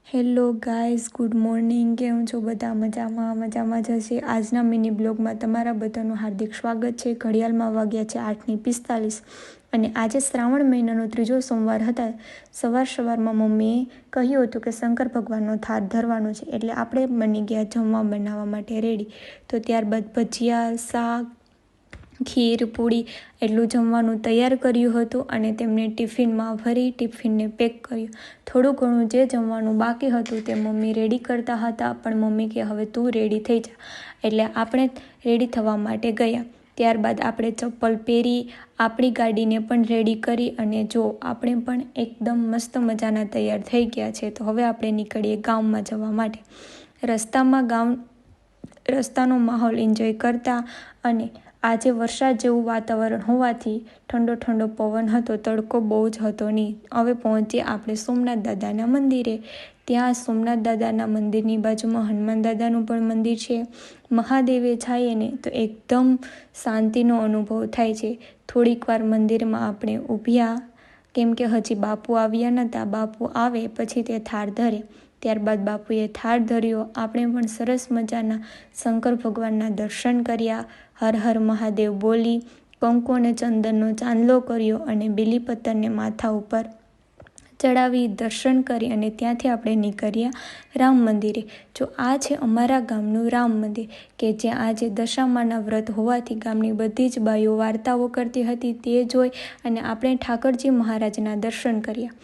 Hello guys, good morning. કેમ છો બધા? મજામાં જશે. આજના મિની બ્લોગમાં તમારા બધાનું હાર્દિક સ્વાગત છે. ઘડિયાળમાં વાગ્યા છે 8:45 અને આજે શ્રાવણ મહિનાનો 3જો સોમવાર હતા. સવારમાં મમ્મીએ કહ્યું હતું કે શંકર ભગવાનનો થાળ ધરવાનો છે, એટલે આપણે બની ગયા જમવા બનાવવા માટે રેડી. તો ત્યારબાદ ભજીયા, શાક, ખીર, પૂરી એટલું જમવાનું તૈયાર કર્યું હતું અને તેમને ટિફિનમાં ભરી ટિફિનને પેક કર્યું. થોડું ઘણું જે જમવાનું બાકી હતું તે મમ્મી રેડી કરતા હતા, પણ મમ્મી કે હવે તું રેડી થઈ જા, એટલે આપણે રેડી થવા માટે ગયા. ત્યારબાદ આપણે ચપ્પલ પહેરી આપણી ગાડીને પણ રેડી કરી અને જો આપણે પણ એકદમ મસ્ત મજાના તૈયાર થઈ ગયા છે. તો હવે આપણે નીકળીએ ગામમાં જવા માટે. રસ્તાનો માહોલ એન્જોય કરતા અને આજે વરસાદ જેવું વાતાવરણ હોવાથી ઠંડો પવન હતો, તડકો બહુ જ હતો નહીં. હવે પહોંચીએ આપણે સોમનાથ દાદાના મંદિરે. ત્યાં સોમનાથ દાદાના મંદિરની બાજુમાં હનુમાન દાદાનું પણ મંદિર છે. મહાદેવે જઈએ ને તો એકદમ શાંતિનો અનુભવ થાય છે. થોડીક વાર મંદિરમાં આપણે ઊભ્યા, કેમ કે હજી બાપુ આવ્યા નહોતા. બાપુ આવે પછી તે થાળ ધરે. ત્યારબાદ બાપુએ થાળ ધર્યો. આપણે પણ સરસ મજાના શંકર ભગવાનના દર્શન કર્યા. હર હર મહાદેવ બોલી, કંકુ અને ચંદનનો ચાંદલો કર્યો અને બીલીપત્તરને માથા ઉપર ચડાવી દર્શન કરી અને ત્યાંથી આપણે નીકળ્યા રામ મંદિરે. જો આ છે અમારા ગામનું રામ મંદિર, કે જ્યાં આજે દશામાના વ્રત હોવાથી ગામની બધી જ બાઈઓ વાર્તાઓ કરતી હતી. તે જોઈ અને આપણે ઠાકરજી મહારાજના દર્શન કર્યા.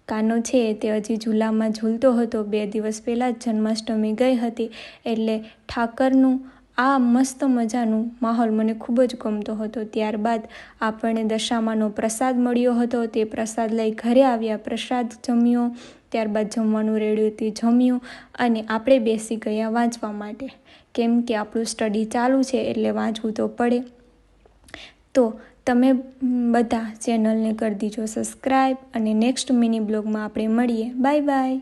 કાનો છે તે હજી ઝૂલામાં ઝૂલતો હતો. 2 દિવસ પહેલાં જ જન્માષ્ટમી ગઈ હતી, એટલે ઠાકરનું આ મસ્ત મજાનું માહોલ મને ખૂબ જ ગમતો હતો. ત્યારબાદ આપણને દશામાનો પ્રસાદ મળ્યો હતો. તે પ્રસાદ લઈ ઘરે આવ્યા, પ્રસાદ જમ્યો. ત્યારબાદ જમવાનું રેડીથી જમ્યું અને આપણે બેસી ગયા વાંચવા માટે, કેમ કે આપણું સ્ટડી ચાલુ છે એટલે વાંચવું તો પડે. તો તમે બધા ચેનલને કરી દીજો સબસ્ક્રાઈબ અને નેક્સ્ટ મિની બ્લોગમાં આપણે મળીએ. બાય.